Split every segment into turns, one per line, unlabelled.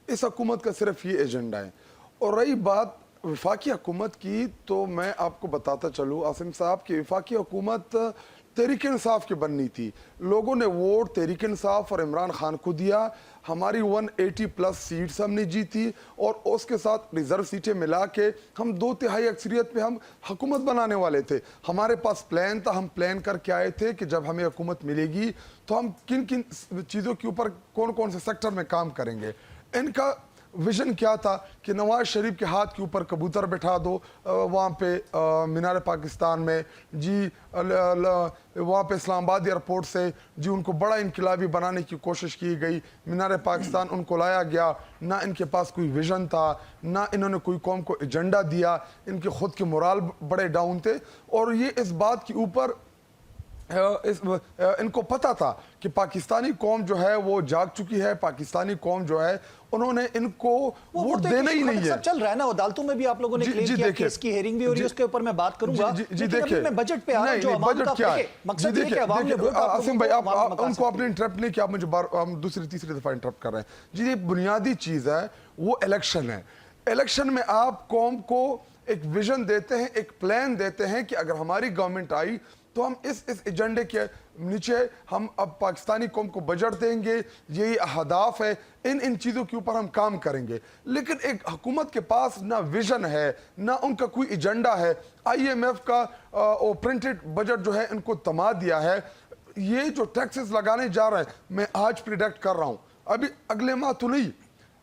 इस हुकूमत का सिर्फ ये एजेंडा है। और रही बात वफाकी हुकूमत की, तो मैं आपको बताता चलूँ आसिम साहब की वफाकी हुकूमत तहरीक इंसाफ की बननी थी। लोगों ने वोट तहरीक इंसाफ और इमरान खान को दिया। हमारी 180 प्लस सीट्स हमने जीती और उसके साथ रिजर्व सीटें मिला के हम 2/3 अक्सरियत पे हम हुकूमत बनाने वाले थे। हमारे पास प्लान था, हम प्लान करके आए थे कि जब हमें हुकूमत मिलेगी तो हम किन किन चीज़ों के ऊपर कौन कौन से सेक्टर में काम करेंगे। इनका विजन क्या था कि नवाज शरीफ के हाथ के ऊपर कबूतर बैठा दो वहाँ पे मीनार पाकिस्तान में जी, वहाँ पे इस्लामाबाद एयरपोर्ट से जी उनको बड़ा इनकलाबी बनाने की कोशिश की गई। मीनार पाकिस्तान उनको लाया गया, ना इनके पास कोई विजन था, ना इन्होंने कोई कौम को एजेंडा दिया। इनके खुद के मोराल बड़े डाउन थे और ये इस बात के ऊपर इनको पता था कि पाकिस्तानी कौम जो है वो जाग चुकी है। पाकिस्तानी कौम जो है उन्होंने इनको वोट देना ही नहीं है।
सब चल रहा है ना, अदालतों में भी आप लोगों ने क्लेम किया कि इसकी हेयरिंग भी हो रही है, उसके ऊपर मैं बात करूंगा।
जी देखिए,
मैं बजट पे आ रहा हूं, जो
बजट क्या है,
मकसद ये है कि अवाम ने वोट
आसिम भाई आप उनको आपने इंटरप्ट नहीं किया, आप मुझे हम दूसरी तीसरी दफा इंटरप्ट कर रहे हैं। जी, ये बुनियादी चीज है, वो इलेक्शन है। इलेक्शन में आप कौम को एक विजन देते हैं, एक प्लान देते हैं कि अगर हमारी गवर्नमेंट आई तो हम इस एजेंडे के नीचे हम अब पाकिस्तानी कौम को बजट देंगे, यही अहदाफ है, इन चीज़ों के ऊपर हम काम करेंगे। लेकिन एक हुकूमत के पास ना विजन है, ना उनका कोई एजेंडा है। IMF का प्रिंटेड बजट जो है इनको तमा दिया है। ये जो टैक्सेस लगाने जा रहे हैं, मैं आज प्रिडिक्ट कर रहा हूँ, अभी अगले माह तो नहीं,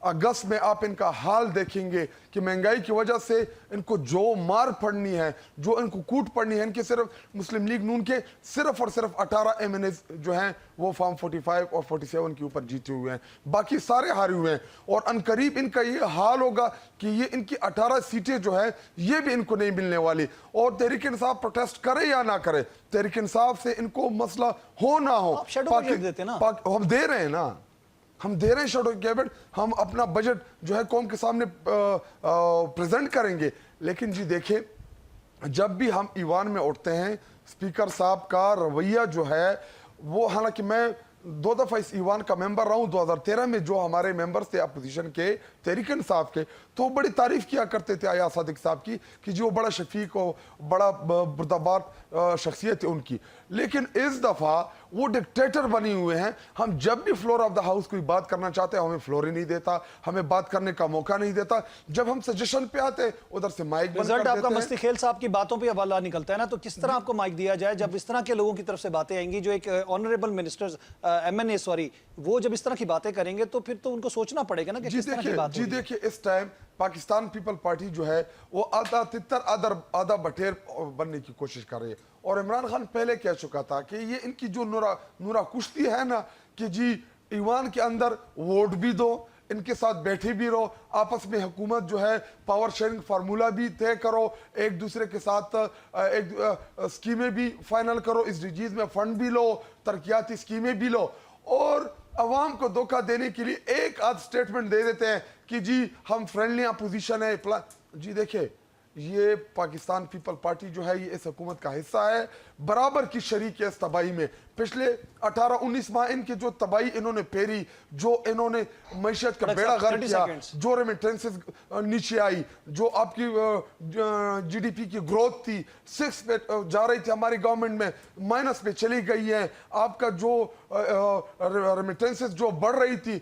अगस्त में आप इनका हाल देखेंगे कि महंगाई की वजह से इनको जो मार पड़नी है, जो इनको कूट पड़नी है। इनके सिर्फ मुस्लिम लीग नून के सिर्फ और सिर्फ 18 MNA जो हैं वो फॉर्म 45 और 47 के ऊपर जीते हुए हैं, बाकी सारे हारे हुए हैं। और अनकरीब इनका ये हाल होगा कि ये इनकी 18 सीटें जो है ये भी इनको नहीं मिलने वाली। और तहरीक इंसाफ प्रोटेस्ट करे या ना करे, तहरीक इंसाफ से इनको मसला हो ना हो, हम दे रहे हैं ना, हम दे रहे हैं शेडो कैबिनेट, हम अपना बजट जो है कौम के सामने प्रेजेंट करेंगे। लेकिन जी देखिए, जब भी हम ईवान में उठते हैं, स्पीकर साहब का रवैया जो है वो, हालांकि मैं 2 दफा इस ईवान का मेंबर रहा हूं, 2013 में जो हमारे मेंबर्स थे अपोजिशन के तहरीक इंसाफ के, तो बड़ी तारीफ किया करते थे आया सादिक साहब की कि जो बड़ा शफीक और बड़ा बुर्दाबाद शख्सियत है उनकी। लेकिन इस दफा वो डिक्टेटर बने हुए हैं। हम जब भी फ्लोर ऑफ द हाउस कोई बात करना चाहते हैं, हमें फ्लोर ही नहीं देता, हमें बात करने का मौका नहीं देता। जब हम सजेशन पे आते हैं उधर से माइक बंद कर देते हैं।
आपका मस्ती खेल साहब की बातों पे हवाला निकलता है ना, तो किस तरह आपको माइक दिया जाए जब इस तरह के लोगों की तरफ से बातें आएंगी, जो एक ऑनरेबल मिनिस्टर्स MNA वो जब इस तरह की बातें करेंगे तो फिर तो उनको सोचना पड़ेगा ना कि किस तरह की बात
जी देखिए, इस टाइम पाकिस्तान पीपल पार्टी जो है वो आधा तितर आधा बटेर बनने की कोशिश कर रही है। और इमरान खान पहले कह चुका था कि ये इनकी जो नूरा कुश्ती है ना, कि जी ईवान के अंदर वोट भी दो, इनके साथ बैठे भी रहो, आपस में हुकूमत जो है पावर शेयरिंग फार्मूला भी तय करो, एक दूसरे के साथ एक स्कीमें भी फाइनल करो, इस रिजीज में फंड भी लो, तरक्याती स्कीमें भी लो। और अवाम को धोखा देने के लिए एक आध स्टेटमेंट दे देते हैं कि जी हम फ्रेंडली अपोजिशन है। जी देखिए, ये पाकिस्तान पीपल पार्टी जो है ये इस हुकूमत का हिस्सा है, बराबर की शरीक है इस तबाही में। पिछले 18-19 माह इनके जो तबाही इन्होंने फेरी, जो इन्होंने मैशत का बेड़ा गर्क किया, जो रेमिटेंसेस नीचे आई, जो आपकी GDP की ग्रोथ थी 6 पे जा रही थी, हमारी गवर्नमेंट में माइनस पे चली गई है। आपका जो रेमिटेंसेस जो बढ़ रही थी